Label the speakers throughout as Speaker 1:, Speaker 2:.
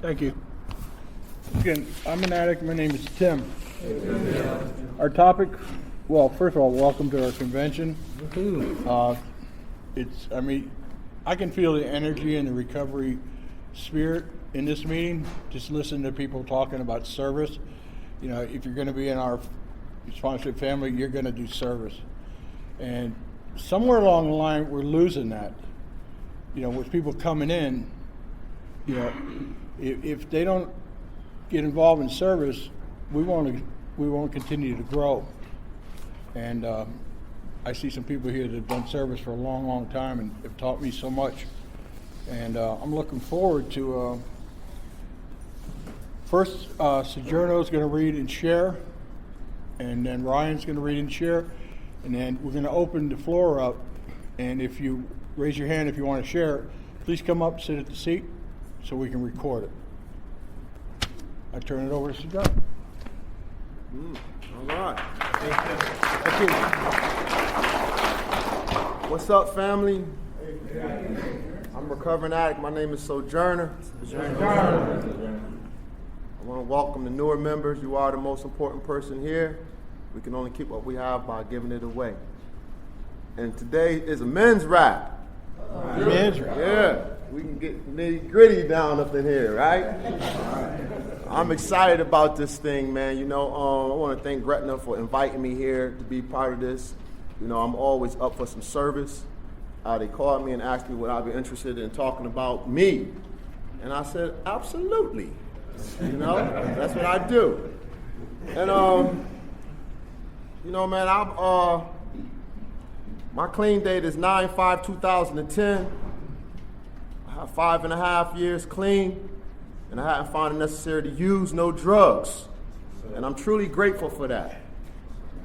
Speaker 1: Thank you. Again, I'm an addict. My name is Tim. Our topic, well, first of all, welcome to our convention. I can feel the energy and the recovery spirit in this meeting. Just listen to people talking about service. You know, if you're going to be in our sponsorship family, you're going to do service. And somewhere along the line, we're losing that. You know, with people coming in, you know, if they don't get involved in service, we won't continue to grow. And I see some people here that have done service for a long, long time and have taught me so much. And I'm looking forward to first Sojourner's going to read and share, and then Ryan's going to read and share, and then we're going to open the floor up. And if you raise your hand if you want to share, please come up, sit at the seat, so we can record it. I turn it over to Sojourner.
Speaker 2: All right.
Speaker 1: Thank you.
Speaker 2: What's up, family? I'm a recovering addict. My name is Sojourner. I want to welcome the newer members. You are the most important person here. We can only keep what we have by giving it away. And today is a men's rap.
Speaker 1: Men's rap.
Speaker 2: Yeah, we can get nitty gritty down up in here, right? I'm excited about this thing, man. You know, I want to thank Gretna for inviting me here to be part of this. You know, I'm always up for some service. They called me and asked me would I be interested in talking about me. And I said, absolutely. You know, that's what I do. And, you know, man, my clean date is 9/5/2010. I have 5.5 years clean, and I haven't found it necessary to use no drugs. And I'm truly grateful for that.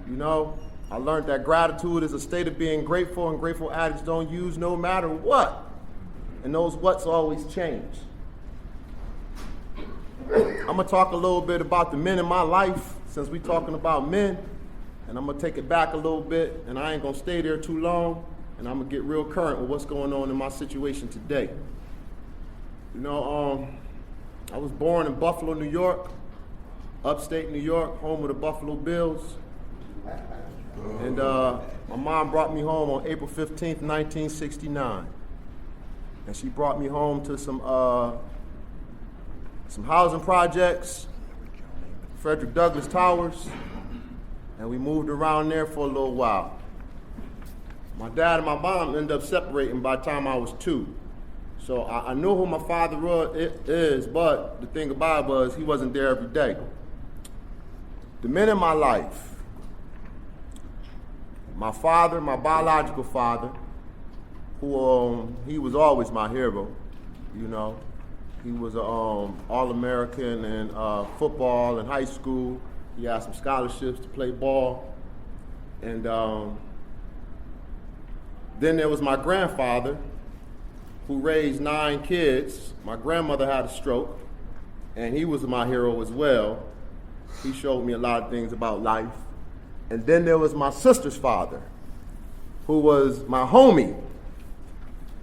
Speaker 2: You know, I learned that gratitude is a state of being grateful, and grateful addicts don't use no matter what. And those what's always change. I'm gonna talk a little bit about the men in my life, since we're talking about men. And I'm gonna take it back a little bit, and I ain't gonna stay there too long, and I'm gonna get real current with what's going on in my situation today. You know, I was born in Buffalo, New York, upstate New York, home of the Buffalo Bills. And my mom brought me home on April 15th, 1969. And she brought me home to some housing projects, Frederick Douglass Towers, and we moved around there for a little while. My dad and my mom ended up separating by the time I was 2. So I knew who my father is, but the thing about it was he wasn't there every day. The men in my life, my father, my biological father, who he was always my hero, you know. He was an All-American in football in high school. He had some scholarships to play ball. And then there was my grandfather, who raised 9 kids. My grandmother had a stroke, and he was my hero as well. He showed me a lot of things about life. And then there was my sister's father, who was my homie,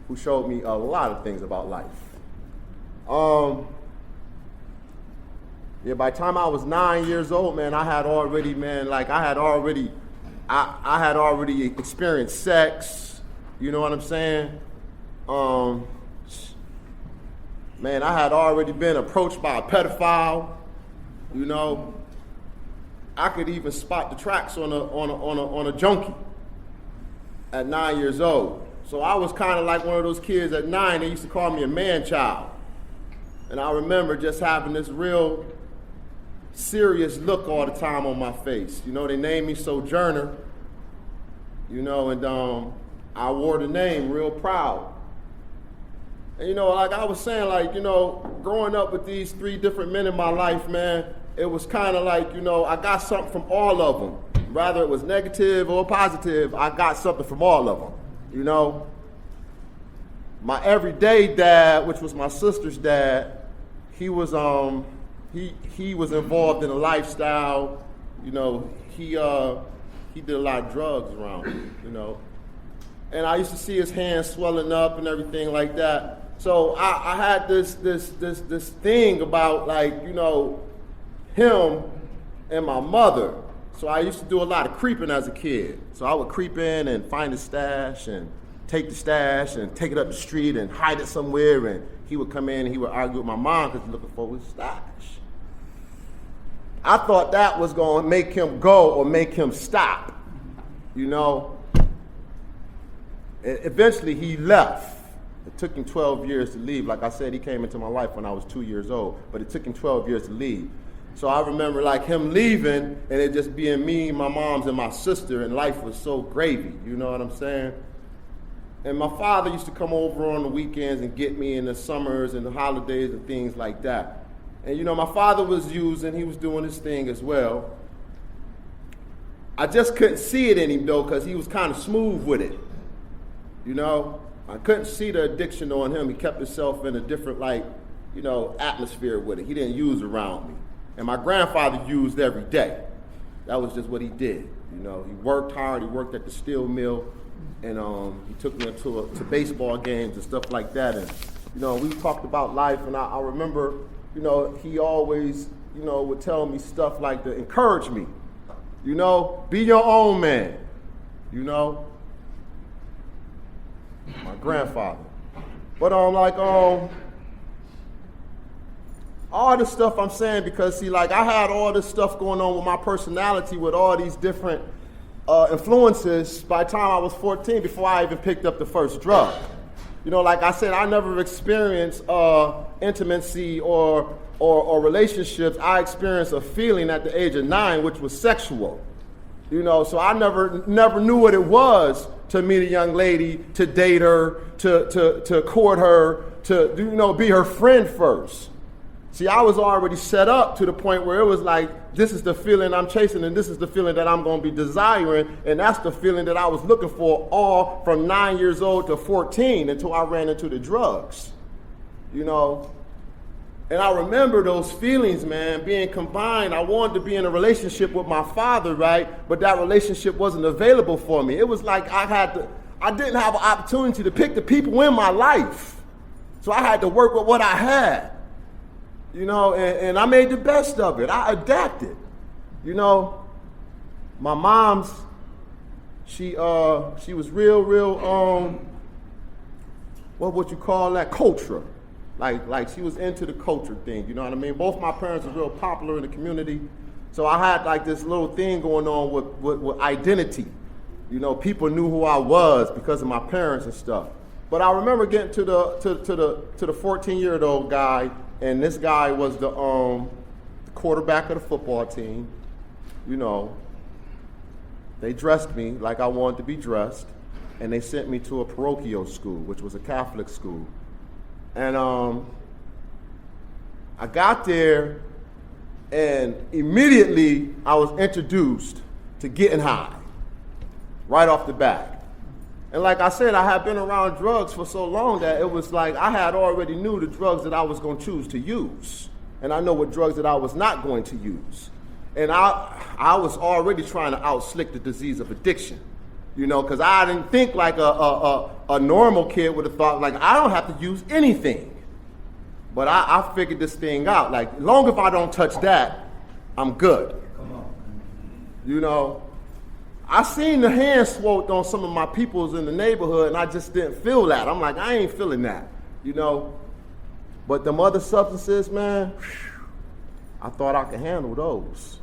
Speaker 2: who showed me a lot of things about life. By the time I was 9 years old, man, I had already experienced sex. You know what I'm saying? Man, I had already been approached by a pedophile. You know, I could even spot the tracks on a junkie at 9 years old. So I was kind of like one of those kids at 9. They used to call me a man-child. And I remember just having this real serious look all the time on my face. You know, they named me Sojourner, you know, and I wore the name real proud. And, you know, like I was saying, like, you know, growing up with these 3 different men in my life, man, it was kind of like, you know, I got something from all of them. Whether it was negative or positive, I got something from all of them, you know. My everyday dad, which was my sister's dad, he was involved in a lifestyle, you know. He did a lot of drugs around, you know. And I used to see his hands swelling up and everything like that. So I had this thing about, like, you know, him and my mother. So I used to do a lot of creeping as a kid. So I would creep in and find the stash and take the stash and take it up the street and hide it somewhere, and he would come in and he would argue with my mom because he's looking for his stash. I thought that was going to make him go or make him stop, you know. And eventually he left. It took him 12 years to leave. Like I said, he came into my life when I was 2 years old, but it took him 12 years to leave. So I remember like him leaving and it just being me, my mom's, and my sister, and life was so gravy, you know what I'm saying? And my father used to come over on the weekends and get me in the summers and the holidays and things like that. And you know, my father was using, he was doing his thing as well. I just couldn't see it in him though, because he was kind of smooth with it, you know? I couldn't see the addiction on him. He kept himself in a different, like, you know, atmosphere with it. He didn't use around me. And my grandfather used every day. That was just what he did. You know, he worked hard. He worked at the steel mill, and he took me to baseball games and stuff like that. And you know, we talked about life. And I remember, you know, he always, you know, would tell me stuff like to encourage me. You know, be your own man. You know, my grandfather. But all this stuff I'm saying because, see, like, I had all this stuff going on with my personality with all these different influences by the time I was 14 before I even picked up the first drug. You know, like I said, I never experienced intimacy or relationships. I experienced a feeling at the age of 9, which was sexual. You know, so I never knew what it was to meet a young lady, to date her, to court her, to, you know, be her friend first. See, I was already set up to the point where it was like, this is the feeling I'm chasing, and this is the feeling that I'm going to be desiring, and that's the feeling that I was looking for all from 9 years old to 14 until I ran into the drugs, you know. And I remember those feelings, man, being combined. I wanted to be in a relationship with my father, right? But that relationship wasn't available for me. It was like I didn't have an opportunity to pick the people in my life. So I had to work with what I had. You know, and I made the best of it. I adapted. You know, my mom's, she was real, what would you call that? Culture. Like she was into the culture thing, you know what I mean? Both my parents were real popular in the community. So I had like this little thing going on with identity. You know, people knew who I was because of my parents and stuff. But I remember getting to the 14-year-old guy, and this guy was the quarterback of the football team. You know, they dressed me like I wanted to be dressed, and they sent me to a parochial school, which was a Catholic school. And I got there, and immediately I was introduced to getting high, right off the bat. And like I said, I had been around drugs for so long that it was like I had already knew the drugs that I was going to choose to use. And I know what drugs that I was not going to use. And I was already trying to outslick the disease of addiction, you know, because I didn't think like a normal kid would have thought, like, I don't have to use anything. But I figured this thing out. Like, long as I don't touch that, I'm good. You know? I seen the hand swiped on some of my peoples in the neighborhood, and I just didn't feel that. I'm like, I ain't feeling that, you know. But them other substances, man, I thought I could handle those.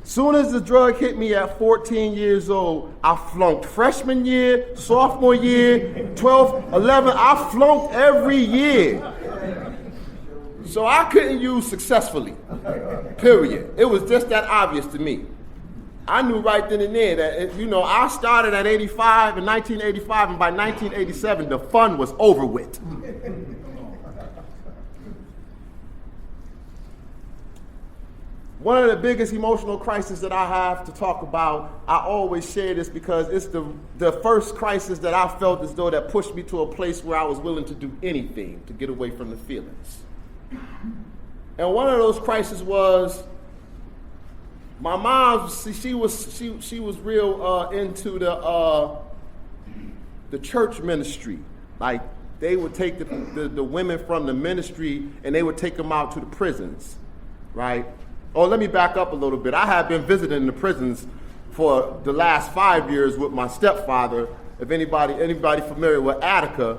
Speaker 2: Soon as the drug hit me at 14 years old, I flunked freshman year, sophomore year, 12, 11. I flunked every year. So I couldn't use successfully, period. It was just that obvious to me. I knew right then and there that, you know, I started at 85 in 1985, and by 1987, the fun was over with. One of the biggest emotional crises that I have to talk about, I always share this because it's the first crisis that I felt as though that pushed me to a place where I was willing to do anything to get away from the feelings. And one of those crises was, my mom, she was real into the church ministry, like they would take the women from the ministry and they would take them out to the prisons, right? Oh, let me back up a little bit. I have been visiting the prisons for the last 5 years with my stepfather. If anybody familiar with Attica,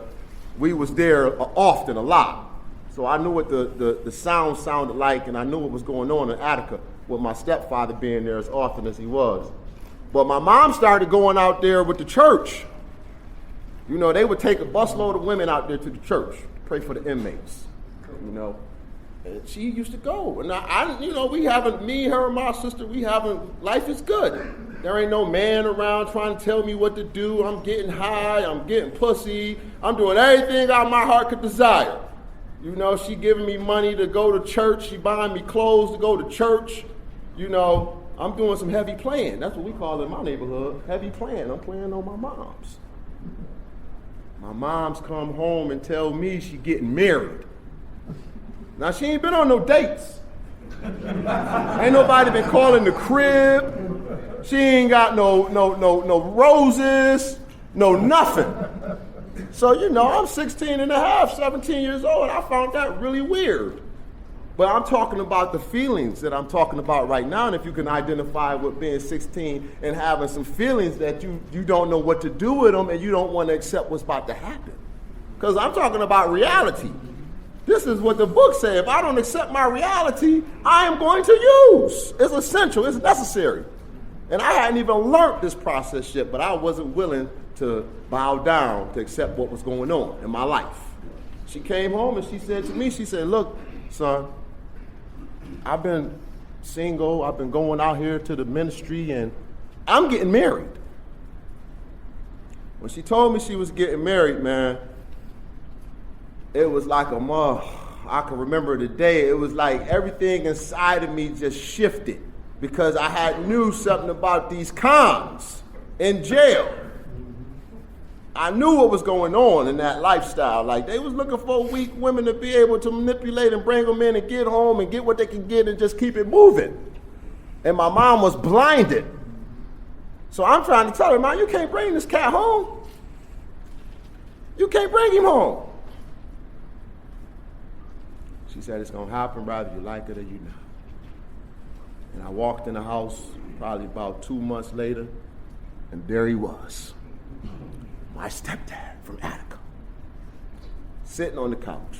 Speaker 2: we was there often, a lot. So I knew what the sound sounded like, and I knew what was going on in Attica with my stepfather being there as often as he was. But my mom started going out there with the church. You know, they would take a busload of women out there to the church, pray for the inmates, you know. And she used to go. And I you know, we haven't, me, her, and my sister, life is good. There ain't no man around trying to tell me what to do. I'm getting high, I'm getting pussy. I'm doing everything out my heart could desire. You know, she giving me money to go to church. She buying me clothes to go to church. You know, I'm doing some heavy playing. That's what we call it in my neighborhood, heavy playing. I'm playing on my mom's. My mom's come home and tell me she getting married. Now, she ain't been on no dates. Ain't nobody been calling the crib. She ain't got no roses, no nothing. So, you know, I'm 16 and a half, 17 years old. I found that really weird. But I'm talking about the feelings that I'm talking about right now. And if you can identify with being 16 and having some feelings that you don't know what to do with them and you don't want to accept what's about to happen. Because I'm talking about reality. This is what the book says. If I don't accept my reality, I am going to use. It's essential. It's necessary. And I hadn't even learned this process yet, but I wasn't willing to bow down to accept what was going on in my life. She came home and she said to me, she said, look, son, I've been single. I've been going out here to the ministry and I'm getting married. When she told me she was getting married, man, it was like I can remember the day. It was like everything inside of me just shifted because I had knew something about these cons in jail. I knew what was going on in that lifestyle. Like they was looking for weak women to be able to manipulate and bring them in and get home and get what they can get and just keep it moving. And my mom was blinded. So I'm trying to tell her, Mom, you can't bring this cat home. You can't bring him home. She said, it's going to happen whether you like it or you not. And I walked in the house probably about 2 months later, and there he was. My stepdad from Attica, sitting on the couch.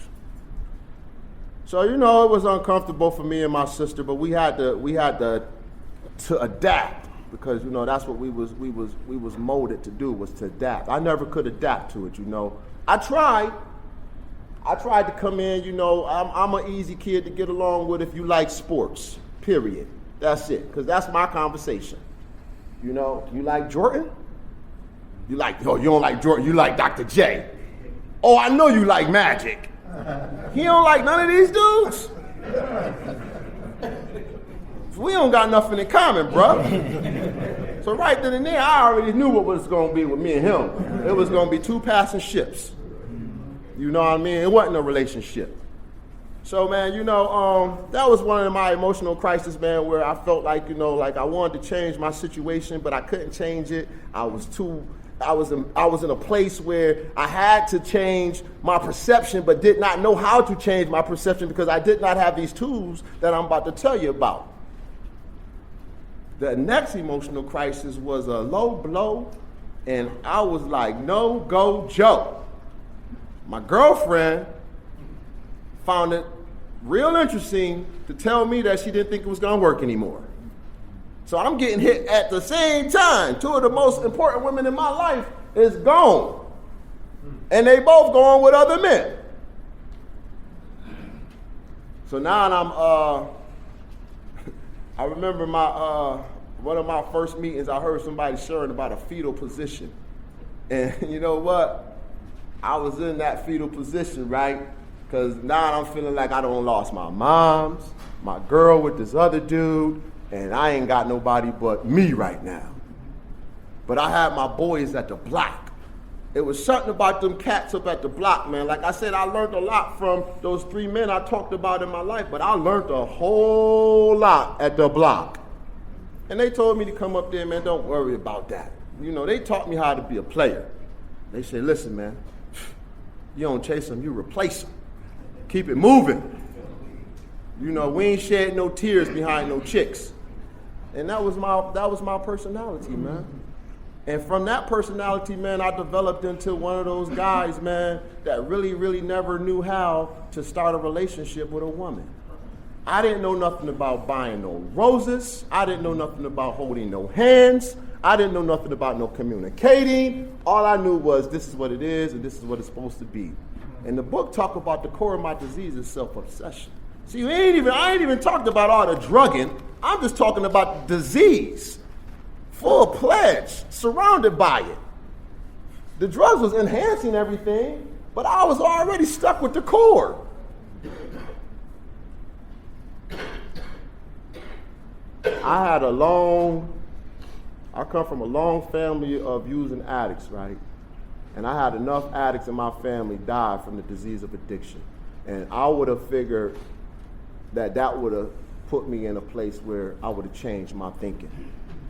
Speaker 2: So, you know, it was uncomfortable for me and my sister, but we had to adapt because, you know, that's what we was molded to do, was to adapt. I never could adapt to it, you know. I tried to come in, you know, I'm an easy kid to get along with if you like sports, period. That's it, because that's my conversation. You know, you like Jordan? You don't like Jordan, you like Dr. J. Oh, I know you like Magic. He don't like none of these dudes? We don't got nothing in common, bruh. So right then and there, I already knew what was going to be with me and him. It was going to be two passing ships. You know what I mean? It wasn't a relationship. So, man, you know, that was one of my emotional crises, man, where I felt like, you know, like I wanted to change my situation, but I couldn't change it. I was in a place where I had to change my perception, but did not know how to change my perception because I did not have these tools that I'm about to tell you about. The next emotional crisis was a low blow, and I was like, no, go, Joe. My girlfriend found it real interesting to tell me that she didn't think it was going to work anymore. So I'm getting hit at the same time. Two of the most important women in my life is gone. And they both going with other men. So now I remember one of my first meetings, I heard somebody sharing about a fetal position. And you know what? I was in that fetal position, right? Because now I'm feeling like I done lost my moms, my girl with this other dude, and I ain't got nobody but me right now. But I had my boys at the block. It was something about them cats up at the block, man. Like I said, I learned a lot from those 3 men I talked about in my life, but I learned a whole lot at the block. And they told me to come up there, man, don't worry about that. You know, they taught me how to be a player. They said, listen, man, You don't chase them, you replace them. Keep it moving. You know, we ain't shed no tears behind no chicks. And that was my personality, man. And from that personality, man, I developed into one of those guys, man, that really, really never knew how to start a relationship with a woman. I didn't know nothing about buying no roses. I didn't know nothing about holding no hands. I didn't know nothing about no communicating. All I knew was this is what it is and this is what it's supposed to be. And the book talk about the core of my disease is self-obsession. See, I ain't even talked about all the drugging. I'm just talking about the disease. Full-fledged, surrounded by it. The drugs was enhancing everything, but I was already stuck with the core. I come from a long family of using addicts, right? And I had enough addicts in my family die from the disease of addiction. And I would have figured that would have put me in a place where I would have changed my thinking.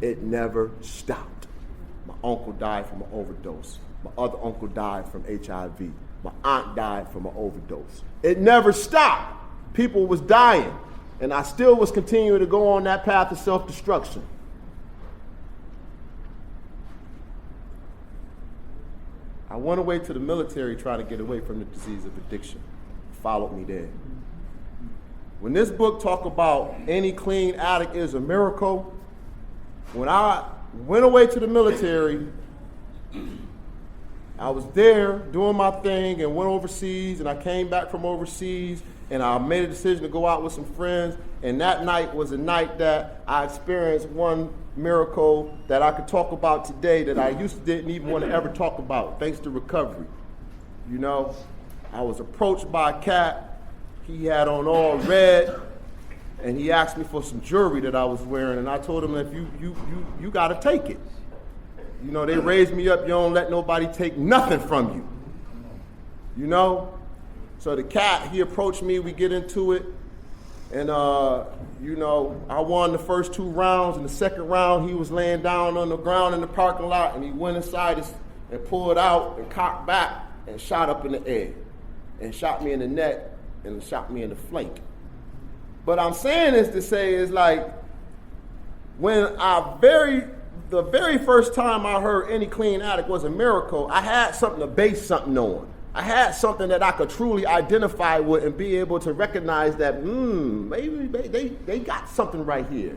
Speaker 2: It never stopped. My uncle died from an overdose. My other uncle died from HIV. My aunt died from an overdose. It never stopped. People was dying. And I still was continuing to go on that path of self-destruction. I went away to the military trying to get away from the disease of addiction. Followed me there. When this book talk about any clean addict is a miracle, when I went away to the military, I was there doing my thing and went overseas, and I came back from overseas, and I made a decision to go out with some friends, and that night was a night that I experienced one miracle that I could talk about today that I didn't even want to ever talk about, thanks to recovery. You know, I was approached by a cat. He had on all red, and he asked me for some jewelry that I was wearing, and I told him, if you got to take it. You know, they raised me up, you don't let nobody take nothing from you. You know? So the cat, he approached me, we get into it, and you know, I won the first 2 rounds. In the second round, he was laying down on the ground in the parking lot, and he went inside and pulled out and cocked back and shot up in the air and shot me in the neck and shot me in the flank. But I'm saying this to say is like, when the very first time I heard any clean addict was a miracle, I had something to base something on. I had something that I could truly identify with and be able to recognize that, maybe they got something right here.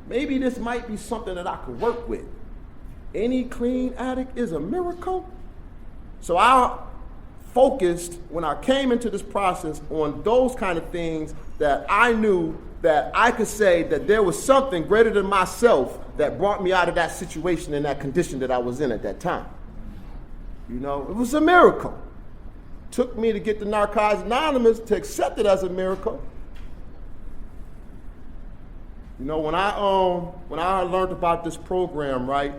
Speaker 2: Maybe this might be something that I could work with. Any clean addict is a miracle. So I focused, when I came into this process, on those kind of things that I knew that I could say that there was something greater than myself that brought me out of that situation and that condition that I was in at that time. You know, it was a miracle. Took me to get the Narcotics Anonymous to accept it as a miracle. You know, when I learned about this program, right,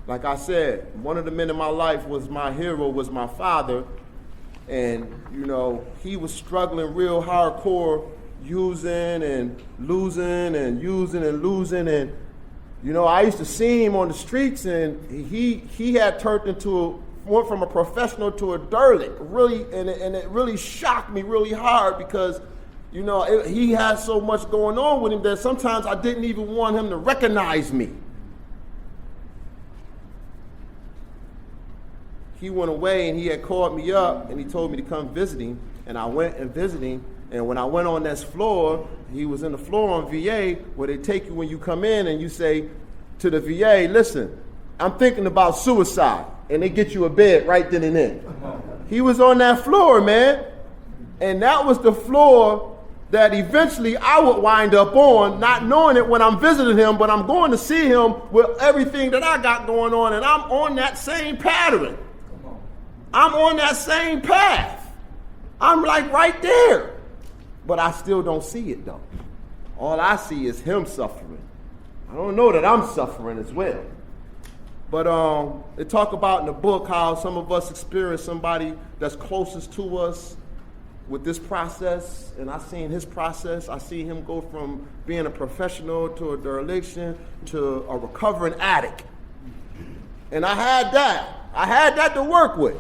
Speaker 2: like I said, one of the men in my life was my hero, was my father. And, you know, he was struggling real hardcore, using and losing and using and losing. And, you know, I used to see him on the streets, and he had went from a professional to a derelict, really, and it really shocked me really hard because, you know, he had so much going on with him that sometimes I didn't even want him to recognize me. He went away and he had called me up and he told me to come visit him, and I went and visited him. And when I went on this floor, he was in the floor on VA where they take you when you come in and you say to the VA, listen, I'm thinking about suicide. And they get you a bed right then and there. He was on that floor, man. And that was the floor that eventually I would wind up on, not knowing it when I'm visiting him, but I'm going to see him with everything that I got going on, and I'm on that same pattern. I'm on that same path. I'm like right there. But I still don't see it though. All I see is him suffering. I don't know that I'm suffering as well. But they talk about in the book how some of us experience somebody that's closest to us with this process, and I seen his process. I see him go from being a professional to a dereliction to a recovering addict. And I had that to work with.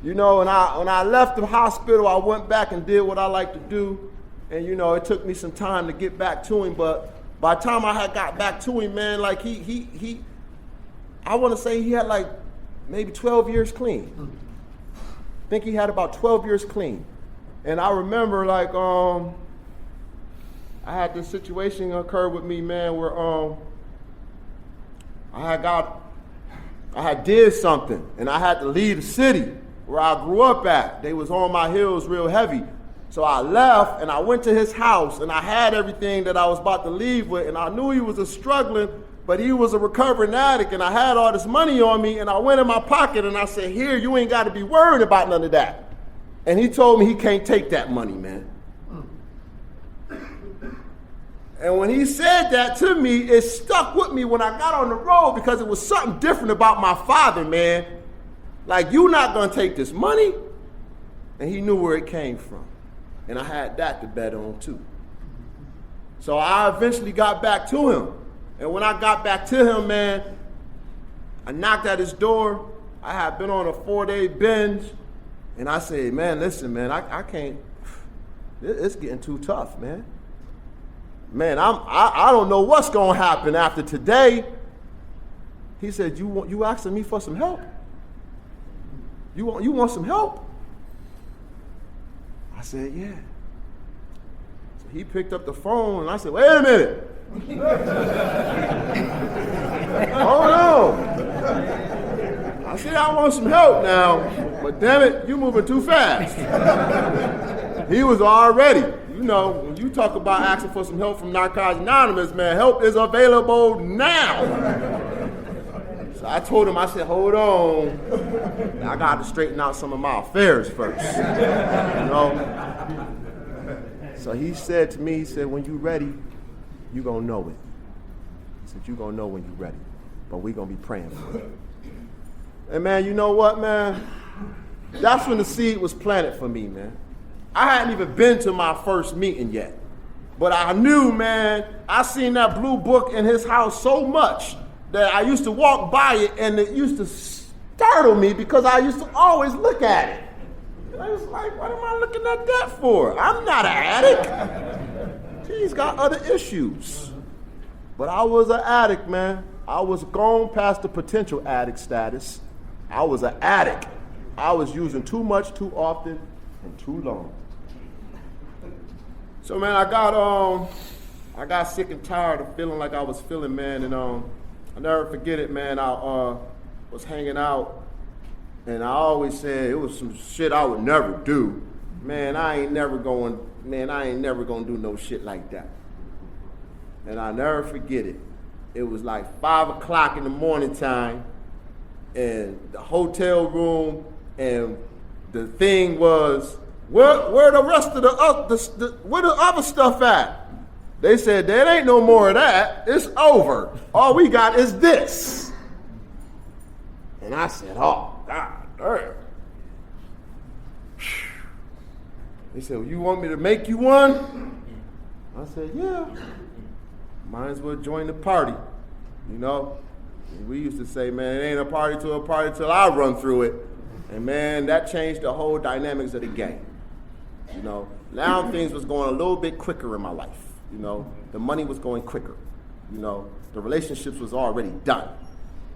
Speaker 2: You know, when I left the hospital, I went back and did what I like to do. And, you know, it took me some time to get back to him. But by the time I had got back to him, man, like I want to say he had like maybe 12 years clean. I think he had about 12 years clean. And I remember like, I had this situation occur with me, man, where I had did something and I had to leave the city where I grew up at. They was on my heels real heavy. So I left and I went to his house and I had everything that I was about to leave with, and I knew he was struggling, but he was a recovering addict, and I had all this money on me, and I went in my pocket and I said, here, you ain't got to be worried about none of that. And he told me he can't take that money, man. And when he said that to me, it stuck with me when I got on the road, because it was something different about my father, man. Like, you not gonna take this money? And he knew where it came from. And I had that to bet on too. So I eventually got back to him. And when I got back to him, man, I knocked at his door. I had been on a 4-day binge. And I said, man, listen, man, I can't, it's getting too tough, man. Man, I don't know what's gonna happen after today. He said, you asking me for some help? You want some help? I said, yeah. So he picked up the phone and I said, wait a minute. Hold on. I said, I want some help now, but damn it, you moving too fast. He was already, you know, when you talk about asking for some help from Narcotics Anonymous, man, help is available now. So I told him, I said, hold on. I got to straighten out some of my affairs first, you know. So he said to me, he said, when you ready, you gonna know it. He said, you gonna know when you ready, but we gonna be praying for you. And man, you know what, man? That's when the seed was planted for me, man. I hadn't even been to my first meeting yet, but I knew, man, I seen that blue book in his house so much that I used to walk by it and it used to startle me because I used to always look at it. And I was like, what am I looking at that for? I'm not an addict. He's got other issues. But I was an addict, man. I was gone past the potential addict status. I was an addict. I was using too much, too often, and too long. So man, I got sick and tired of feeling like I was feeling, man, and I'll never forget it, man. I was hanging out, and I always said it was some shit I would never do. Man, I ain't never gonna do no shit like that. And I'll never forget it. It was like 5 o'clock in the morning time, and the hotel room, and the thing was, where the rest of where the other stuff at? They said, there ain't no more of that. It's over. All we got is this. And I said, oh, God damn. They said, well, you want me to make you one? I said, yeah. Might as well join the party, you know? And we used to say, man, it ain't a party till I run through it. And man, that changed the whole dynamics of the game. You know, now things was going a little bit quicker in my life. You know, the money was going quicker. You know, the relationships was already done.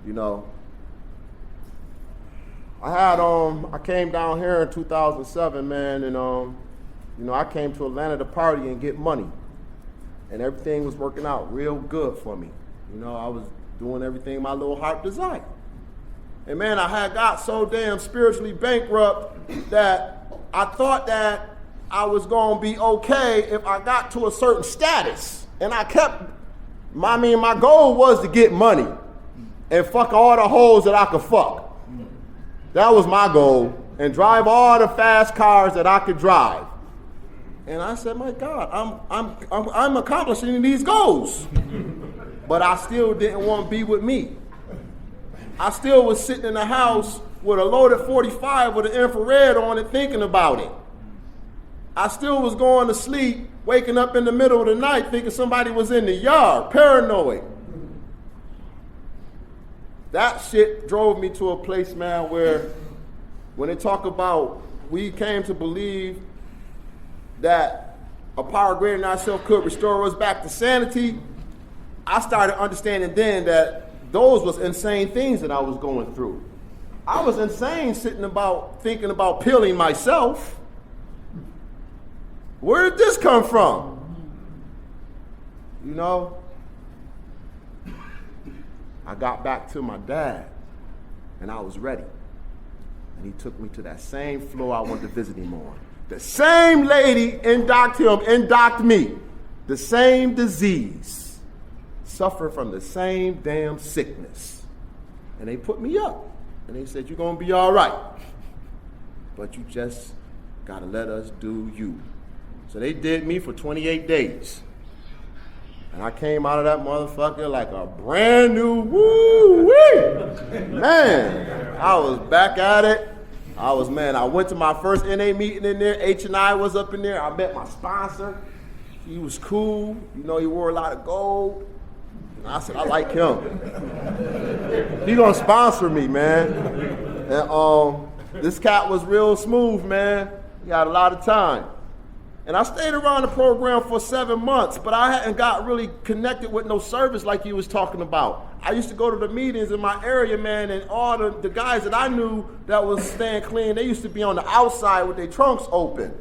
Speaker 2: You know, I came down here in 2007, man, and you know, I came to Atlanta to party and get money, and everything was working out real good for me. You know, I was doing everything my little heart desired. And man, I had got so damn spiritually bankrupt that I thought that I was gonna be okay if I got to a certain status. And my goal was to get money and fuck all the hoes that I could fuck. That was my goal. And drive all the fast cars that I could drive. And I said, my God, I'm accomplishing these goals. But I still didn't want to be with me. I still was sitting in the house with a loaded 45 with an infrared on it thinking about it. I still was going to sleep, waking up in the middle of the night thinking somebody was in the yard, paranoid. That shit drove me to a place, man, where when they talk about we came to believe that a power greater than ourselves could restore us back to sanity, I started understanding then that those was insane things that I was going through. I was insane thinking about peeling myself. Where did this come from? You know, I got back to my dad and I was ready. And he took me to that same floor I wanted to visit him on. The same lady indocted me. The same disease. Suffer from the same damn sickness. And they put me up. And they said, you're going to be all right. But you just got to let us do you. So they did me for 28 days. And I came out of that motherfucker like a brand new, woo-wee. Man, I was back at it. I went to my first NA meeting in there. H&I was up in there. I met my sponsor. He was cool. You know, he wore a lot of gold. And I said, I like him. He gonna sponsor me, man. And this cat was real smooth, man. He had a lot of time. And I stayed around the program for 7 months, but I hadn't got really connected with no service like you was talking about. I used to go to the meetings in my area, man, and all the guys that I knew that was staying clean, they used to be on the outside with their trunks open.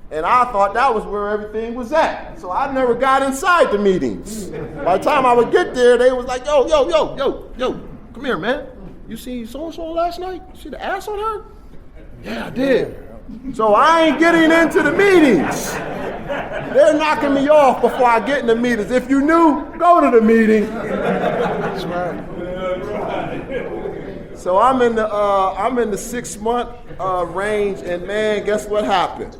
Speaker 2: And I thought that was where everything was at. So I never got inside the meetings. By the time I would get there, they was like, yo, come here, man. You see so-and-so last night? You see the ass on her? Yeah, I did. So I ain't getting into the meetings. They're knocking me off before I get in the meetings. If you knew, go to the meeting. That's right. So I'm in the 6-month range, and man, guess what happened?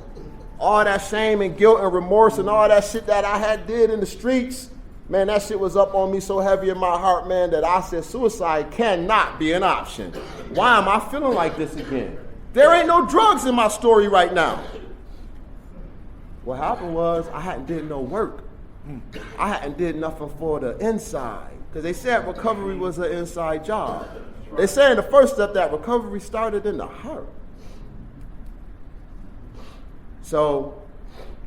Speaker 2: All that shame and guilt and remorse and all that shit that I had did in the streets, man, that shit was up on me so heavy in my heart, man, that I said suicide cannot be an option. Why am I feeling like this again? There ain't no drugs in my story right now. What happened was I hadn't did no work. I hadn't did nothing for the inside. Because they said recovery was an inside job. They said in the first step that recovery started in the heart. So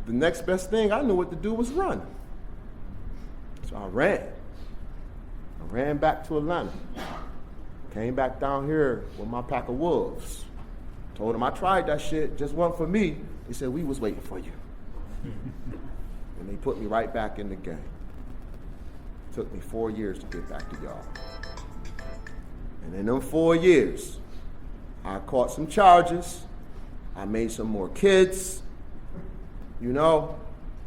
Speaker 2: the next best thing I knew what to do was run. So I ran. I ran back to Atlanta. Came back down here with my pack of wolves. Told them I tried that shit, just wasn't for me. They said, we was waiting for you. And they put me right back in the game. It took me 4 years to get back to y'all. And in them 4 years, I caught some charges. I made some more kids, you know,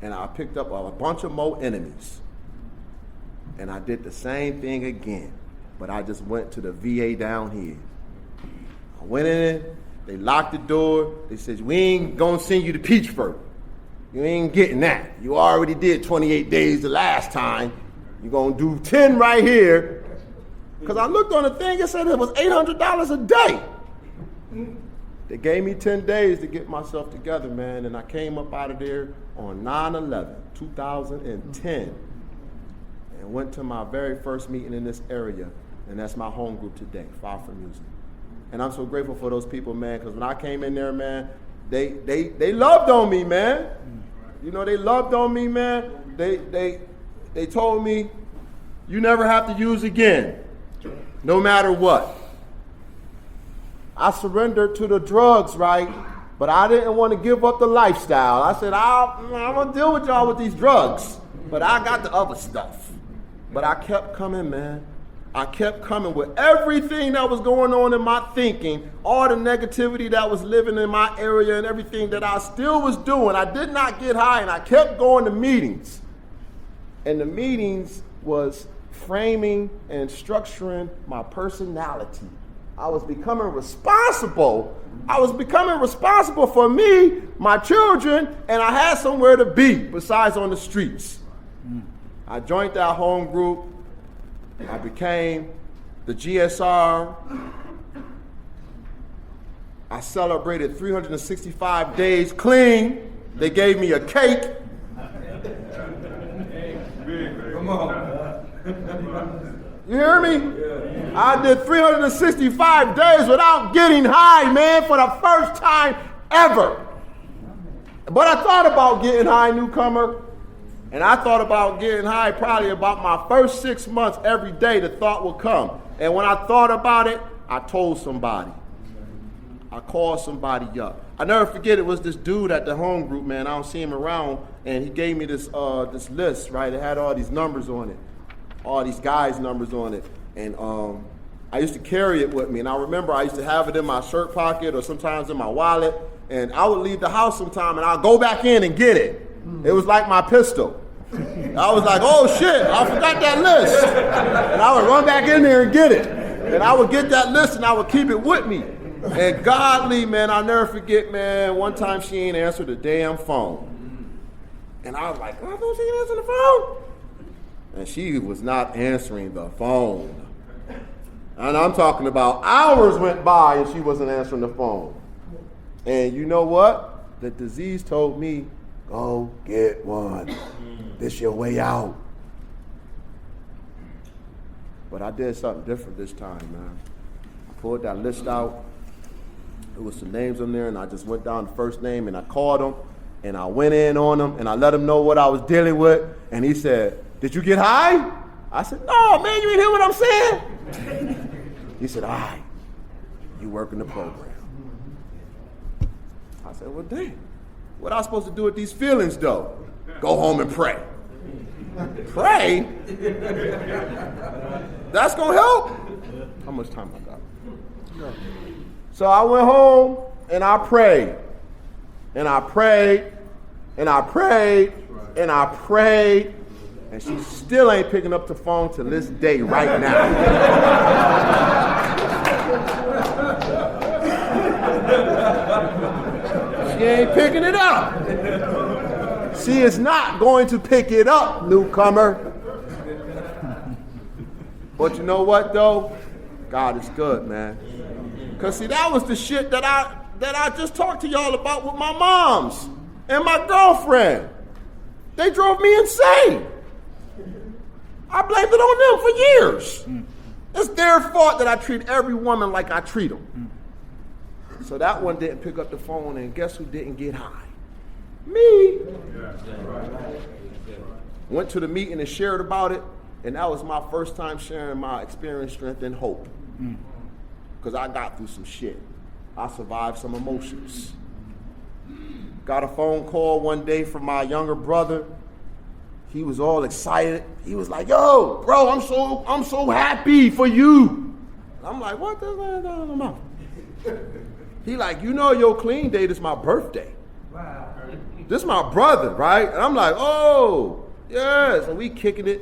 Speaker 2: and I picked up a bunch of more enemies. And I did the same thing again, but I just went to the VA down here. I went in, they locked the door. They said, we ain't gonna send you to Peachford. You ain't getting that. You already did 28 days the last time. You're gonna do 10 right here. Because I looked on the thing, it said it was $800 a day. They gave me 10 days to get myself together, man, and I came up out of there on 9/11/2010 and went to my very first meeting in this area, and that's my home group today, Fire for Music. And I'm so grateful for those people, man, because when I came in there, man, they loved on me, man. You know, they loved on me, man. They told me, you never have to use again, no matter what. I surrendered to the drugs, right? But I didn't want to give up the lifestyle. I said, I'm going to deal with y'all with these drugs, but I got the other stuff. But I kept coming, man. I kept coming with everything that was going on in my thinking, all the negativity that was living in my area and everything that I still was doing. I did not get high, and I kept going to meetings. And the meetings was framing and structuring my personality. I was becoming responsible. I was becoming responsible for me, my children, and I had somewhere to be besides on the streets. I joined that home group. I became the GSR. I celebrated 365 days clean. They gave me a cake. Come on. You hear me? I did 365 days without getting high, man, for the first time ever. But I thought about getting high, newcomer. And I thought about getting high probably about my first 6 months. Every day the thought would come. And when I thought about it, I told somebody. I called somebody up. I never forget, it was this dude at the home group, man. I don't see him around. And he gave me this this list, right? It had all these numbers on it. All these guys' numbers on it. And I used to carry it with me. And I remember I used to have it in my shirt pocket or sometimes in my wallet. And I would leave the house sometime and I'd go back in and get it. It was like my pistol. I was like, oh shit, I forgot that list. And I would run back in there and get it. And I would get that list and I would keep it with me. And godly, man, I'll never forget, man, one time she ain't answered the damn phone. And I was like, oh, I thought she didn't answer the phone. And she was not answering the phone. And I'm talking about hours went by and she wasn't answering the phone. And you know what? The disease told me, go get one. This your way out. But I did something different this time, man. I pulled that list out. There was some names on there, and I just went down the first name, and I called him, and I went in on him, and I let him know what I was dealing with. And he said, did you get high? I said, no, man, you ain't hear what I'm saying? He said, all right, you working the program. I said, well, damn. What am I supposed to do with these feelings, though? Go home and pray. Pray? That's going to help? How much time I got? So I went home and I prayed. And I prayed. And I prayed. And I prayed. And she still ain't picking up the phone to this day right now. She ain't picking it up. She is not going to pick it up, newcomer. But you know what, though? God is good, man. Because, see, that was the shit that I just talked to y'all about with my moms and my girlfriend. They drove me insane. I blamed it on them for years. It's their fault that I treat every woman like I treat them. So that one didn't pick up the phone, and guess who didn't get high? Me. Went to the meeting and shared about it, and that was my first time sharing my experience, strength, and hope. Because I got through some shit. I survived some emotions. Got a phone call one day from my younger brother. He was all excited. He was like, yo, bro, I'm so happy for you. I'm like, what the hell? He like, you know your clean date is my birthday. Wow. This is my brother, right? And I'm like, oh, yes. And we kicking it.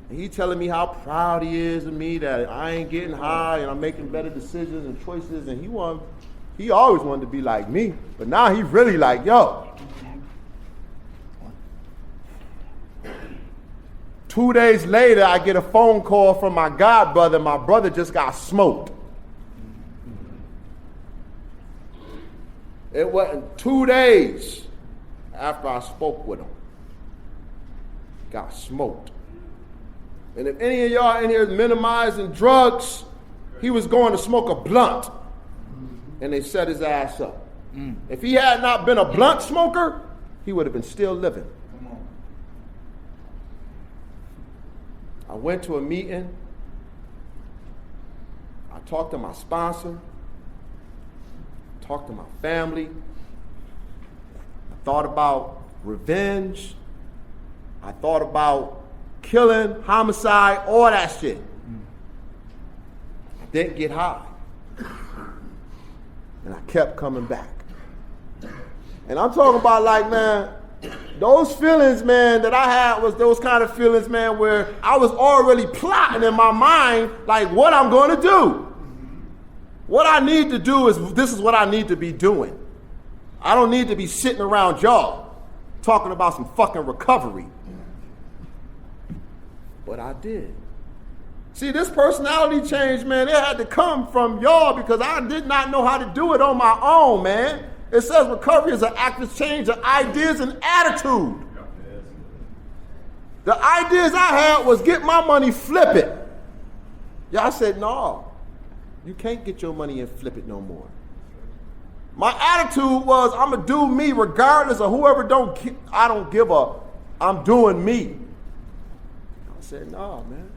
Speaker 2: And he telling me how proud he is of me, that I ain't getting high and I'm making better decisions and choices. And he always wanted to be like me. But now he really like, yo. 2 days later, I get a phone call from my god brother. My brother just got smoked. It wasn't 2 days after I spoke with him. Got smoked. And if any of y'all in here is minimizing drugs, he was going to smoke a blunt. And they set his ass up. If he had not been a blunt smoker, he would have been still living. I went to a meeting. I talked to my sponsor. Talked to my family. I thought about revenge. I thought about killing, homicide, all that shit. I didn't get high. And I kept coming back. And I'm talking about, like, man, those feelings, man, that I had was those kind of feelings, man, where I was already plotting in my mind, like, what I'm going to do. What I need to do is, this is what I need to be doing. I don't need to be sitting around y'all talking about some fucking recovery. But I did. See, this personality change, man, it had to come from y'all because I did not know how to do it on my own, man. It says recovery is an active change of ideas and attitude. The ideas I had was get my money, flip it. Y'all said, no, you can't get your money and flip it no more. My attitude was, I'm going to do me regardless of whoever I don't give a, I'm doing me. I said, no, man.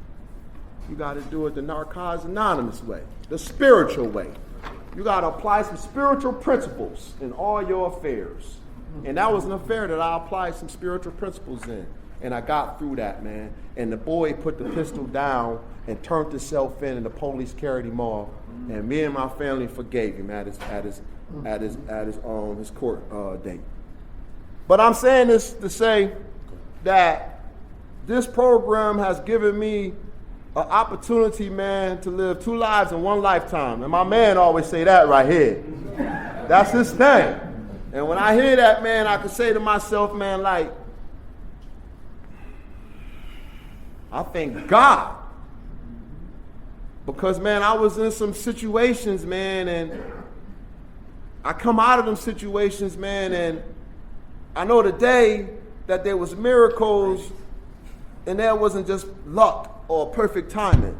Speaker 2: You got to do it the Narcotics Anonymous way, the spiritual way. You got to apply some spiritual principles in all your affairs. And that was an affair that I applied some spiritual principles in. And I got through that, man. And the boy put the pistol down and turned himself in, and the police carried him off. And me and my family forgave him at his court date. But I'm saying this to say that this program has given me an opportunity, man, to live 2 lives in 1 lifetime. And my man always say that right here. That's his thing. And when I hear that, man, I can say to myself, man, like, I thank God. Because, man, I was in some situations, man, and I come out of them situations, man, and I know today that there was miracles, and there wasn't just luck or perfect timing.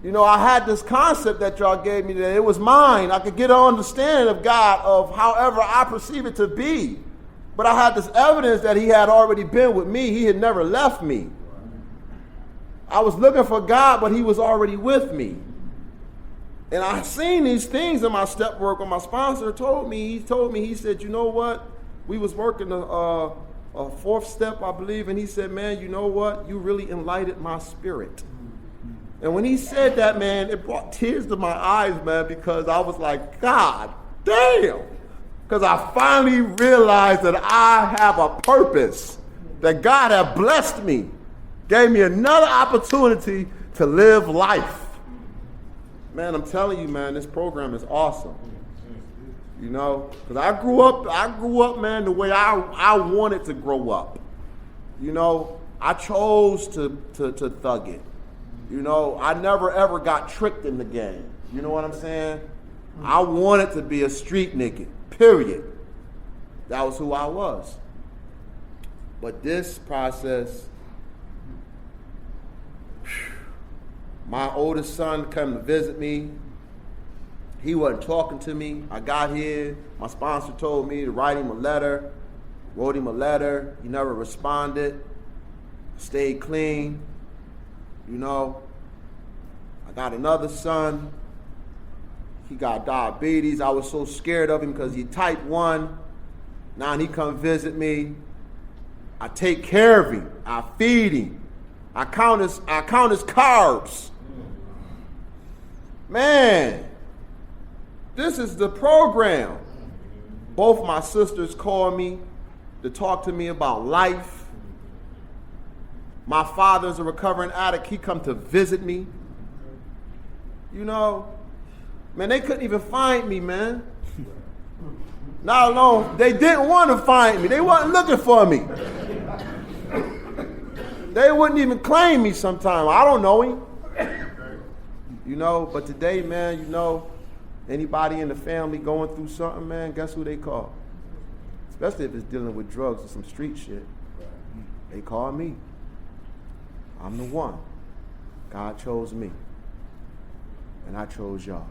Speaker 2: You know, I had this concept that y'all gave me that it was mine. I could get an understanding of God of however I perceive it to be. But I had this evidence that he had already been with me. He had never left me. I was looking for God, but he was already with me. And I seen these things in my step work when my sponsor told me, he said, you know what? We was working a 4th step, I believe, and he said, man, you know what? You really enlightened my spirit. And when he said that, man, it brought tears to my eyes, man, because I was like, God damn. Because I finally realized that I have a purpose, that God had blessed me, gave me another opportunity to live life. Man, I'm telling you, man, this program is awesome. You know, because I grew up, man, the way I wanted to grow up. You know, I chose to thug it. You know, I never ever got tricked in the game. You know what I'm saying? I wanted to be a street nigga, period. That was who I was. But this process, my oldest son came to visit me. He wasn't talking to me. I got here. My sponsor told me to write him a letter. Wrote him a letter. He never responded. Stayed clean. You know, I got another son. He got diabetes. I was so scared of him because he type 1. Now he come visit me. I take care of him. I feed him. I count his carbs. Man, this is the program. Both my sisters call me to talk to me about life. My father's a recovering addict. He come to visit me. You know, man, they couldn't even find me, man. Not alone, they didn't want to find me. They wasn't looking for me. They wouldn't even claim me sometime. I don't know him. You know, but today, man, you know, anybody in the family going through something, man, guess who they call? Especially if it's dealing with drugs or some street shit. They call me. I'm the one. God chose me. And I chose y'all.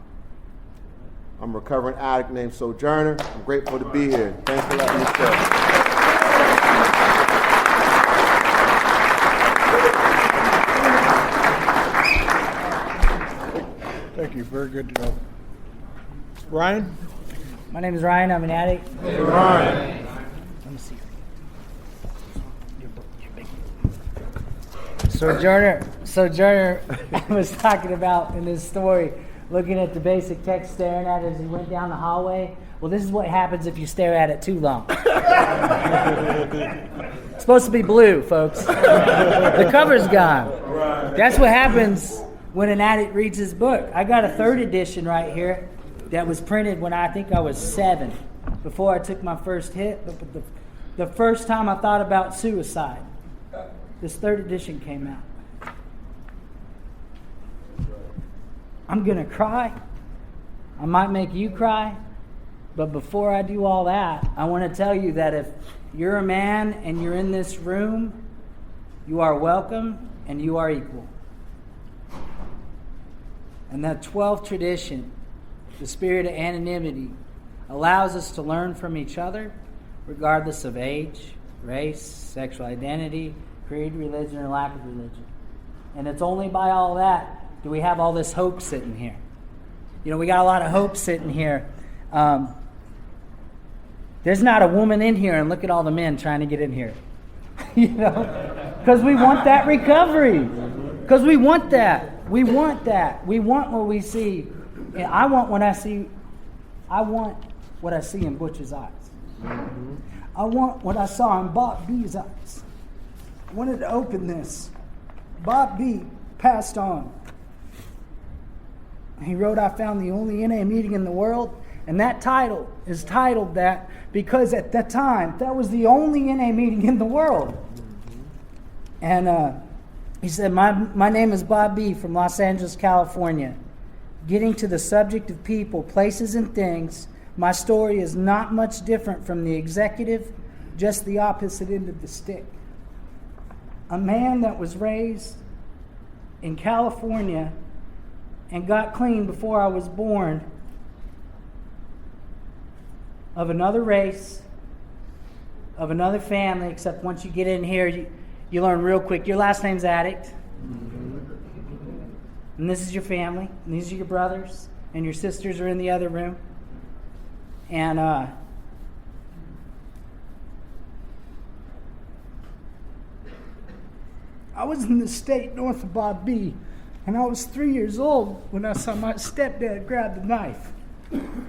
Speaker 2: I'm a recovering addict named Sojourner. I'm grateful to be here. Thanks for letting me stay.
Speaker 1: Thank you. Very good to know. Ryan?
Speaker 3: My name is Ryan. I'm an addict.
Speaker 2: Hey, Ryan.
Speaker 3: Let me see. Sojourner was talking about in this story, looking at the basic text, staring at it as he went down the hallway. Well, this is what happens if you stare at it too long. It's supposed to be blue, folks. The cover's gone. That's what happens when an addict reads his book. I got a 3rd edition right here that was printed when I think I was 7, before I took my first hit. But the first time I thought about suicide, this 3rd edition came out. I'm going to cry. I might make you cry. But before I do all that, I want to tell you that if you're a man and you're in this room, you are welcome and you are equal. And that 12th tradition, the spirit of anonymity, allows us to learn from each other, regardless of age, race, sexual identity, creed, religion, or lack of religion. And it's only by all that do we have all this hope sitting here. You know, we got a lot of hope sitting here. There's not a woman in here, and look at all the men trying to get in here. You know, because we want that recovery. Because we want that. We want that. We want what we see. And I want what I see in Butch's eyes. I want what I saw in Bob B's eyes. I wanted to open this. Bob B passed on. He wrote, I found the only NA meeting in the world. And that title is titled that because at that time, that was the only NA meeting in the world. And he said, my name is Bob B. from Los Angeles, California. Getting to the subject of people, places, and things, my story is not much different from the executive, just the opposite end of the stick. A man that was raised in California and got clean before I was born, of another race, of another family, except once you get in here, you learn real quick. Your last name's Addict. And this is your family. And these are your brothers. And your sisters are in the other room. And I was in the state north of Bob B. And I was 3 years old when I saw my stepdad grab the knife.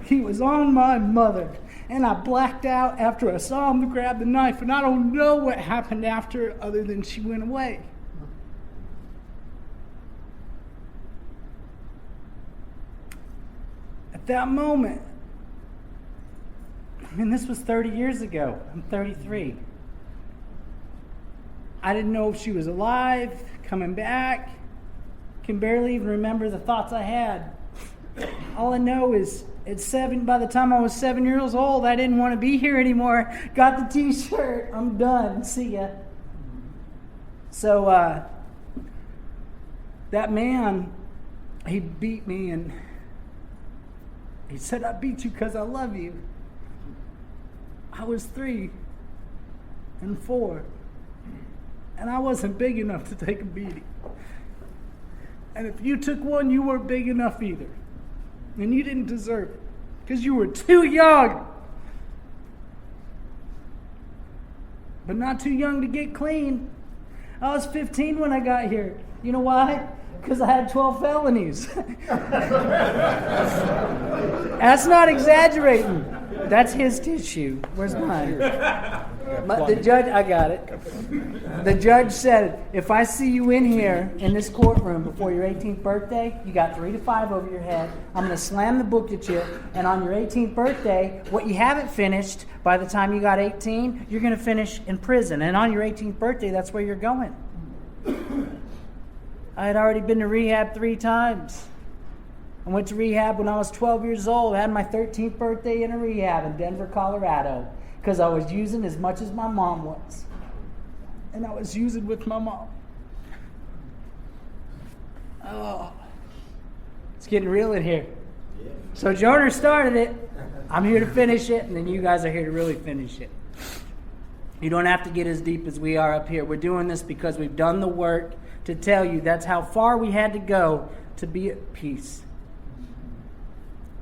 Speaker 3: He was on my mother. And I blacked out after I saw him grab the knife. And I don't know what happened after other than she went away. At that moment, I mean, this was 30 years ago. I'm 33. I didn't know if she was alive, coming back. Can barely even remember the thoughts I had. All I know is by the time I was 7 years old, I didn't want to be here anymore. Got the t-shirt. I'm done. See ya. So that man, he beat me and he said, I beat you because I love you. I was 3 and 4. And I wasn't big enough to take a beating. And if you took one, you weren't big enough either. And you didn't deserve it. Because you were too young. But not too young to get clean. I was 15 when I got here. You know why? Because I had 12 felonies. That's not exaggerating. That's his tissue. Where's mine? The judge, I got it. The judge said, if I see you in here in this courtroom before your 18th birthday, you got 3 to 5 over your head. I'm going to slam the book at you. And on your 18th birthday, what you haven't finished by the time you got 18, you're going to finish in prison. And on your 18th birthday, that's where you're going. I had already been to rehab 3 times. I went to rehab when I was 12 years old. I had my 13th birthday in a rehab in Denver, Colorado, because I was using as much as my mom was. And I was using with my mom. Oh, it's getting real in here. So Jonah started it. I'm here to finish it, and then you guys are here to really finish it. You don't have to get as deep as we are up here. We're doing this because we've done the work to tell you that's how far we had to go to be at peace.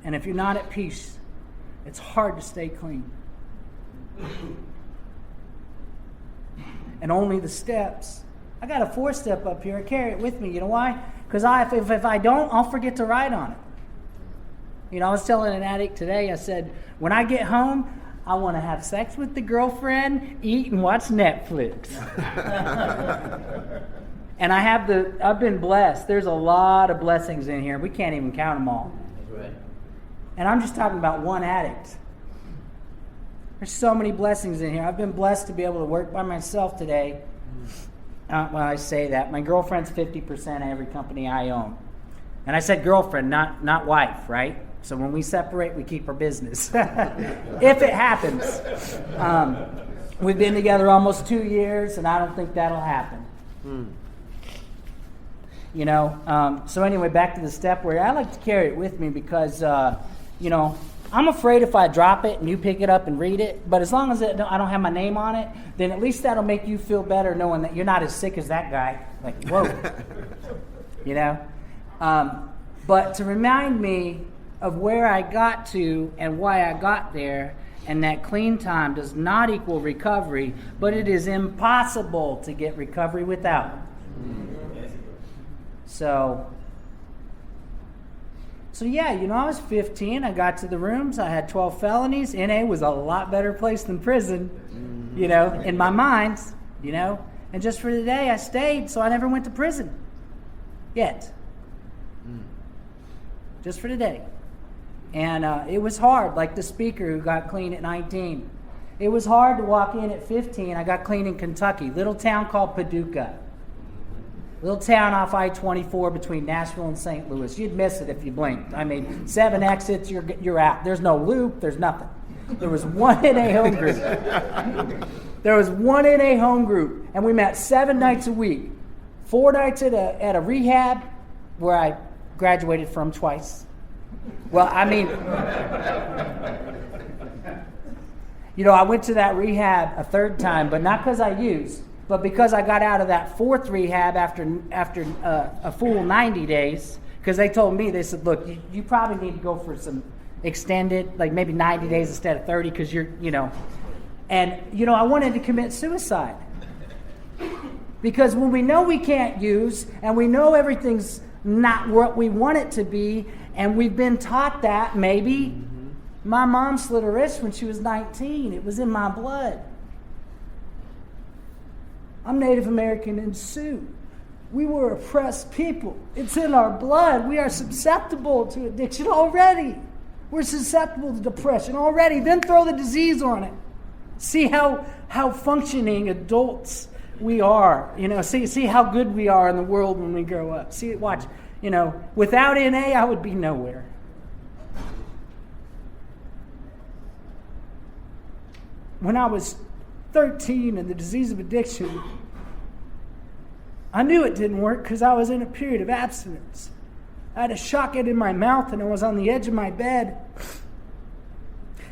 Speaker 3: And if you're not at peace, it's hard to stay clean. And only the steps. I got a 4-step up here. I carry it with me. You know why? Because if I don't, I'll forget to write on it. You know, I was telling an addict today, I said, when I get home, I want to have sex with the girlfriend, eat, and watch Netflix. And I've been blessed. There's a lot of blessings in here. We can't even count them all. Right. And I'm just talking about one addict. There's so many blessings in here. I've been blessed to be able to work by myself today. When I say that, my girlfriend's 50% of every company I own. And I said girlfriend, not wife, right? So when we separate, we keep our business. If it happens. We've been together almost 2 years, and I don't think that'll happen. So anyway, back to the stepware. I like to carry it with me because, I'm afraid if I drop it and you pick it up and read it, but as long as I don't have my name on it, then at least that'll make you feel better knowing that you're not as sick as that guy. Like, whoa. But to remind me of where I got to and why I got there, and that clean time does not equal recovery, but it is impossible to get recovery without. So yeah, I was 15. I got to the rooms. I had 12 felonies. NA was a lot better place than prison, in my mind, And just for today, I stayed, so I never went to prison yet. Just for today. And it was hard, like the speaker who got clean at 19. It was hard to walk in at 15. I got clean in Kentucky, little town called Paducah. Little town off I-24 between Nashville and St. Louis. You'd miss it if you blinked. 7 exits, you're out. There's no loop, there's nothing. There was one NA home group. And we met 7 nights a week. 4 nights at a rehab where I graduated from twice. Well, I went to that rehab a 3rd time, but not because I used, but because I got out of that 4th rehab after a full 90 days, because they told me, they said, look, you probably need to go for some extended, like maybe 90 days instead of 30, because and I wanted to commit suicide. Because when we know we can't use, and we know everything's not what we want it to be, and we've been taught that, maybe. My mom slit her wrist when she was 19. It was in my blood. I'm Native American and Sioux. We were oppressed people. It's in our blood. We are susceptible to addiction already. We're susceptible to depression already. Then throw the disease on it. See how functioning adults we are. See how good we are in the world when we grow up. Watch. Without NA, I would be nowhere. When I was 13 and the disease of addiction, I knew it didn't work because I was in a period of abstinence. I had a shotgun in my mouth and I was on the edge of my bed.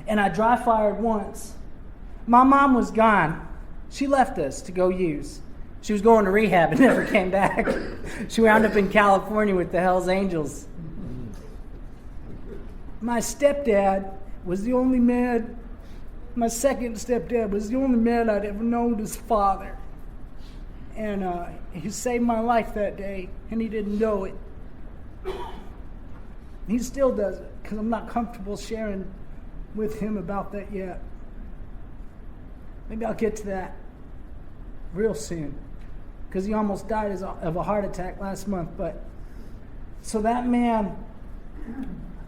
Speaker 3: And I dry fired once. My mom was gone. She left us to go use. She was going to rehab and never came back. She wound up in California with the Hells Angels. My stepdad was the only man, my second stepdad was the only man I'd ever known as father. And he saved my life that day, and he didn't know it. He still does it, because I'm not comfortable sharing with him about that yet. Maybe I'll get to that real soon, because he almost died of a heart attack last month. But so that man,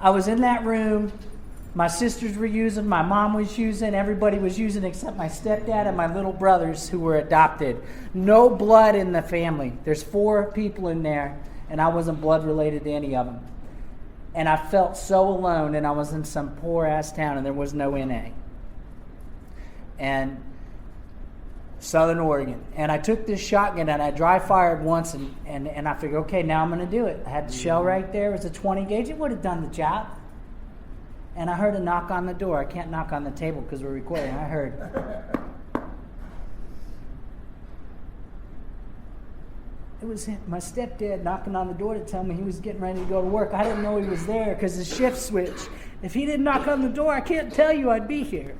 Speaker 3: I was in that room. My sisters were using, my mom was using, everybody was using except my stepdad and my little brothers who were adopted. No blood in the family. There's 4 people in there, and I wasn't blood related to any of them. And I felt so alone, and I was in some poor ass town, and there was no NA. And Southern Oregon. And I took this shotgun and I dry fired once and I figured, okay, now I'm going to do it. I had the shell right there. It was a 20 gauge. It would have done the job. And I heard a knock on the door. I can't knock on the table because we're recording. I heard. It was my stepdad knocking on the door to tell me he was getting ready to go to work. I didn't know he was there because the shift switched. If he didn't knock on the door, I can't tell you I'd be here.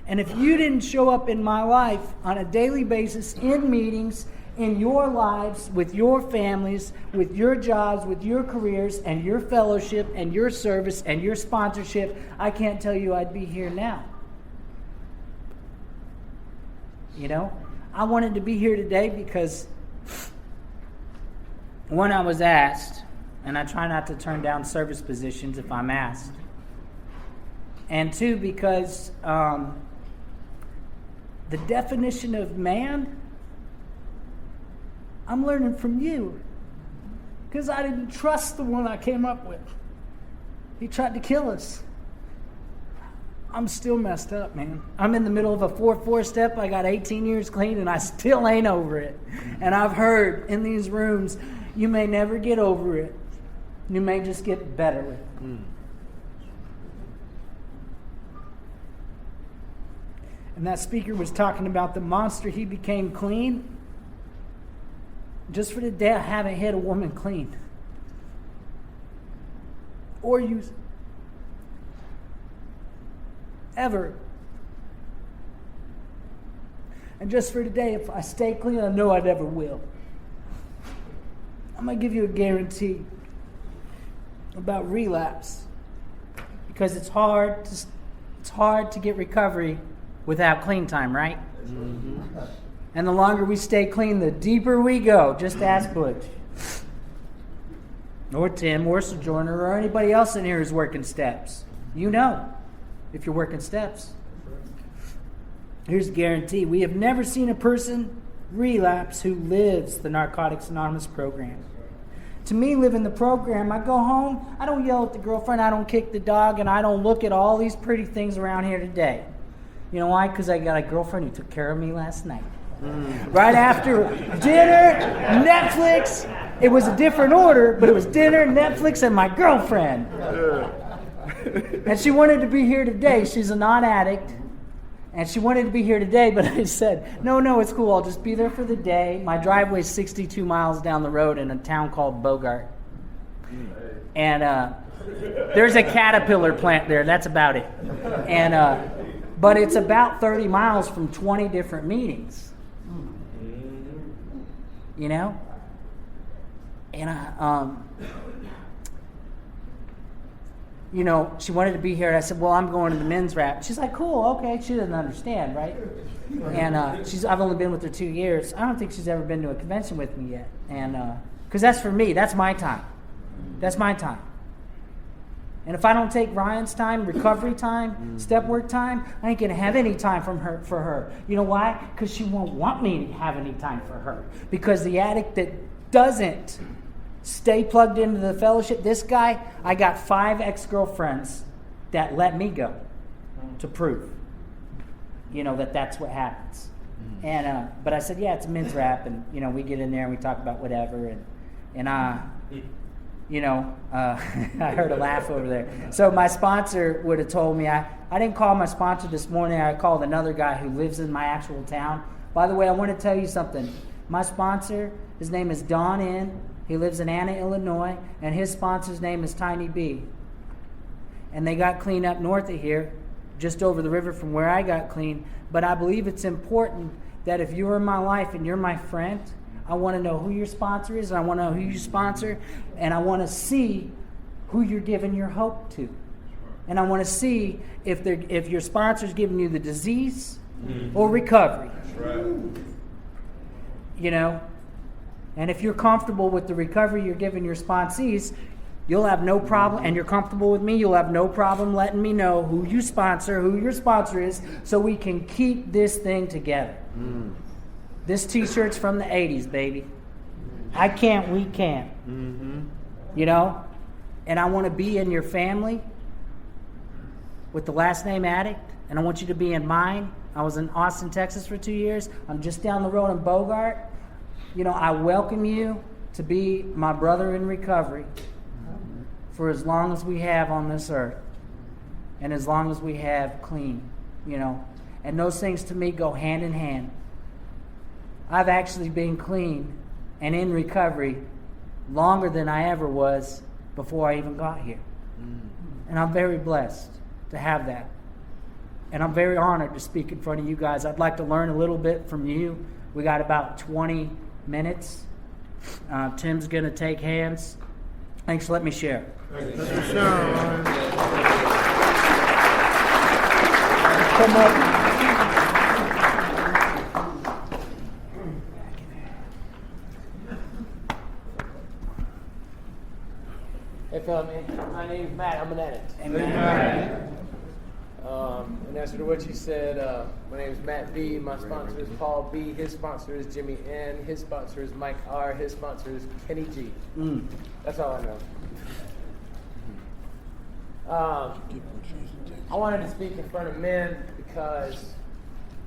Speaker 3: And if you didn't show up in my life on a daily basis, in meetings, in your lives, with your families, with your jobs, with your careers, and your fellowship, and your service, and your sponsorship, I can't tell you I'd be here now. I wanted to be here today because, one, I was asked, and I try not to turn down service positions if I'm asked. And 2, because the definition of man, I'm learning from you, because I didn't trust the one I came up with. He tried to kill us. I'm still messed up, man. I'm in the middle of a 4-4 step. I got 18 years clean, and I still ain't over it. And I've heard in these rooms, you may never get over it. You may just get better with it. And that speaker was talking about the monster he became clean. Just for the day I haven't hit a woman clean. Or use ever. And just for today, if I stay clean, I know I never will. I'm going to give you a guarantee about relapse. Because it's hard to get recovery without clean time, right? Mm-hmm. And the longer we stay clean, the deeper we go. Just ask Butch. Or Tim, or Sojourner, or anybody else in here who's working steps. You know if you're working steps. Here's a guarantee. We have never seen a person relapse who lives the Narcotics Anonymous program. To me, living the program, I go home, I don't yell at the girlfriend, I don't kick the dog, and I don't look at all these pretty things around here today. You know why? Because I got a girlfriend who took care of me last night. Right after dinner, Netflix. It was a different order, but it was dinner, Netflix, and my girlfriend. And she wanted to be here today. She's a non-addict. And she wanted to be here today, but I said, no, it's cool. I'll just be there for the day. My driveway's 62 miles down the road in a town called Bogart. And there's a Caterpillar plant there. That's about it. And but it's about 30 miles from 20 different meetings. You know? And you know, she wanted to be here. And I said, well, I'm going to the men's rap. She's like, cool, okay. She doesn't understand, right? And I've only been with her 2 years. I don't think she's ever been to a convention with me yet. And because that's for me. That's my time. That's my time. And if I don't take Ryan's time, recovery time, step work time, I ain't going to have any time for her. You know why? Because she won't want me to have any time for her. Because the addict that doesn't stay plugged into the fellowship, this guy, I got 5 ex-girlfriends that let me go to prove, you know, that's what happens. And but I said, yeah, it's a men's rap, and you know, we get in there and we talk about whatever, and you know, I heard a laugh over there. So my sponsor would have told me, I didn't call my sponsor this morning. I called another guy who lives in my actual town. By the way, I want to tell you something. My sponsor, his name is Don N. He lives in Anna, Illinois, and his sponsor's name is Tiny B. And they got clean up north of here, just over the river from where I got clean. But I believe it's important that if you're in my life and you're my friend, I want to know who your sponsor is, and I want to know who you sponsor, and I want to see who you're giving your hope to. And I want to see if your sponsor's giving you the disease or recovery.
Speaker 4: That's right.
Speaker 3: You know? And if you're comfortable with the recovery you're giving your sponsees, you'll have no problem, and you're comfortable with me, you'll have no problem letting me know who you sponsor, who your sponsor is, so we can keep this thing together. This t-shirt's from the 80s, baby. I can't, we can't. You know? And I want to be in your family with the last name Addict, and I want you to be in mine. I was in Austin, Texas for 2 years. I'm just down the road in Bogart. You know, I welcome you to be my brother in recovery for as long as we have on this earth and as long as we have clean, you know. And those things to me go hand in hand. I've actually been clean and in recovery longer than I ever was before I even got here. And I'm very blessed to have that. And I'm very honored to speak in front of you guys. I'd like to learn a little bit from you. We got about 20 minutes. Tim's going to take hands. Thanks for letting me share.
Speaker 4: Thanks for sharing.
Speaker 3: Come up.
Speaker 5: Hey, fella, man. My name's Matt. I'm an addict.
Speaker 3: Amen.
Speaker 5: In answer to what you said, my name is Matt B. My sponsor is Paul B. His sponsor is Jimmy N. His sponsor is Mike R. His sponsor is Kenny G. That's all I I wanted to speak in front of men because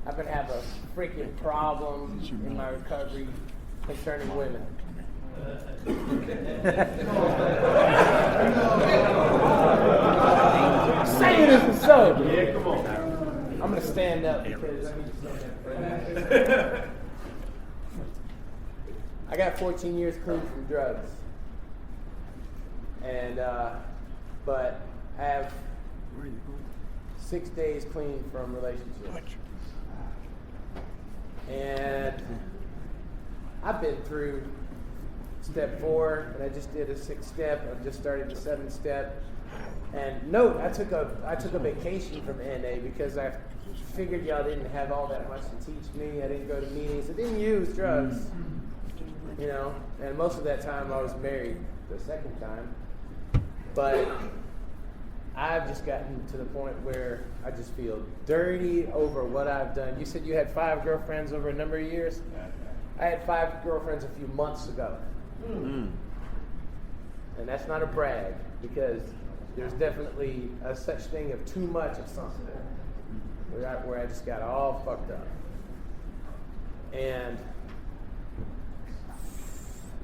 Speaker 5: I've been having a freaking problem in my recovery concerning women. Saying this is so. Yeah, come on. I'm gonna stand up because I need to stand up. I got 14 years clean from drugs, and but I have 6 days clean from relationships, and I've been through step 4, and I just did a 6th step. I just started the 7th step. And note, I took a vacation from NA because I figured y'all didn't have all that much to teach me. I didn't go to meetings. I didn't use drugs, you know. And most of that time I was married the second time. But I've just gotten to the point where I just feel dirty over what I've done. You said you had 5 girlfriends over a number of years. I had 5 girlfriends a few months ago. And that's not a brag, because there's definitely a such thing of too much of something where I just got all fucked up. And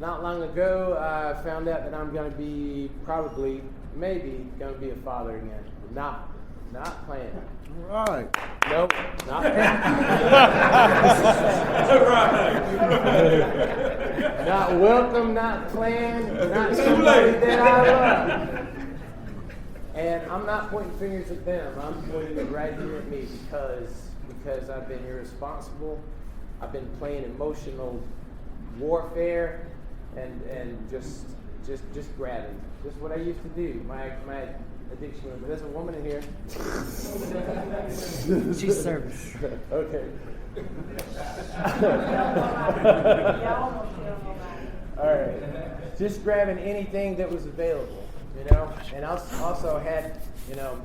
Speaker 5: not long ago, I found out that I'm going to be maybe going to be a father again. Not playing.
Speaker 4: Right.
Speaker 5: Nope, not Not welcome, not planned, not somebody that I love. And I'm not pointing fingers at them. I'm pointing it right here at me because I've been irresponsible. I've been playing emotional warfare and just grabbing. Just what I used to do. My addiction. There's a woman in here.
Speaker 3: She's service.
Speaker 5: Okay. All right. Just grabbing anything that was available, you know. And I also had, you know,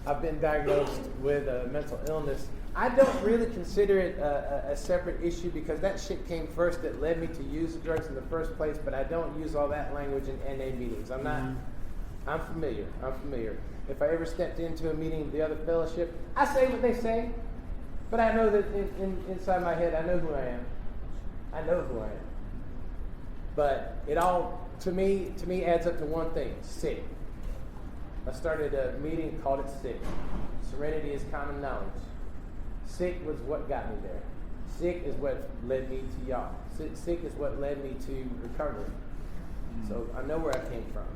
Speaker 5: I've been diagnosed with a mental illness. I don't really consider it a separate issue because that shit came first that led me to use the drugs in the first place, but I don't use all that language in NA meetings. I'm familiar. If I ever stepped into a meeting with the other fellowship, I say what they say, but I know that inside my head, I know who I am. But it all, to me adds up to one thing: sick. I started a meeting, called it sick. Serenity is common knowledge. Sick was what got me there. Sick is what led me to y'all. Sick is what led me to recovery. So I know where I came from.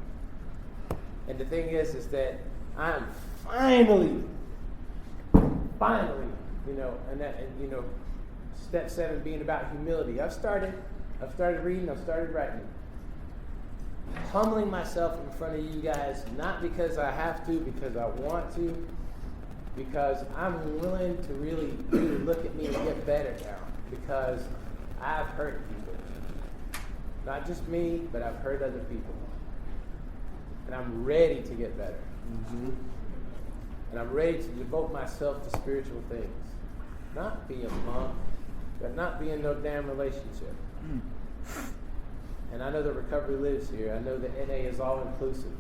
Speaker 5: And the thing is that I'm finally, you know, and step 7 being about humility. I've started reading, I've started writing. Humbling myself in front of you guys, not because I have to, because I want to, because I'm willing to really look at me and get better now, because I've hurt people. Not just me, but I've hurt other people. And I'm ready to get better. Mm-hmm. And I'm ready to devote myself to spiritual things. Not be a monk, but not be in no damn relationship. And I know that recovery lives here. I know that NA is all inclusive.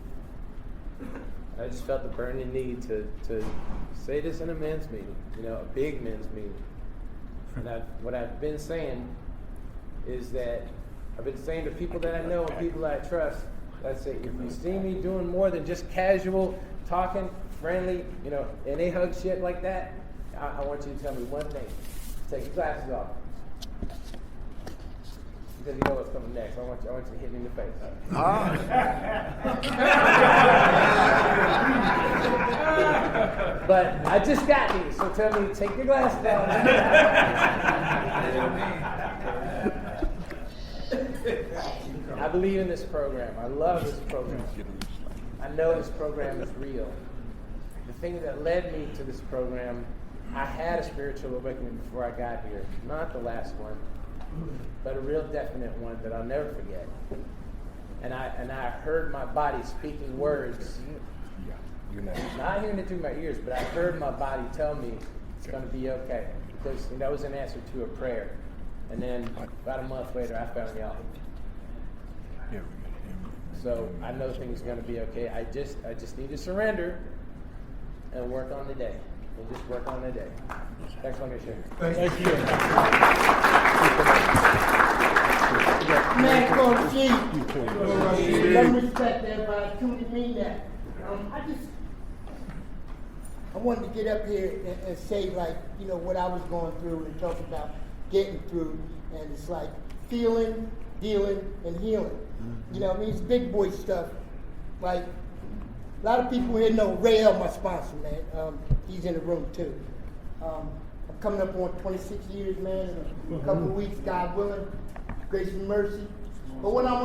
Speaker 5: I just felt the burning need to say this in a men's meeting, you know, a big men's meeting. And what I've been saying is that I've been saying to people that I know and people that I trust, I say, if you see me doing more than just casual talking, friendly, you know, NA hug shit like that, I want you to tell me one thing. Take your glasses off. Because you know what's coming next. I want you to hit me in the face. But I just got these, so tell me, take your glasses off. I believe in this program. I love this program. I know this program is real. The thing that led me to this program, I had a spiritual awakening before I got here. Not the last one, but a real definite one that I'll never forget. And I heard my body speaking words. Not hearing it through my ears, but I heard my body tell me it's going to be okay. Because that was an answer to a prayer. And then about a month later, I found y'all. So I know things are going to be okay. I just need to surrender and work on the day. And just work on the day. Thanks for sharing.
Speaker 1: Thank you.
Speaker 4: Man, Coach G. Let me respect everybody. I truly mean that. I wanted to get up here and say, like, you know, what I was going through and talk about getting through. And it's like feeling, dealing, and healing. You know what I mean? It's big boy stuff. Like, a lot of people here know Ray L, my sponsor, man. He's in the room, too. I'm coming up on 26 years, man, in a couple of weeks, God willing, grace and mercy. But what I want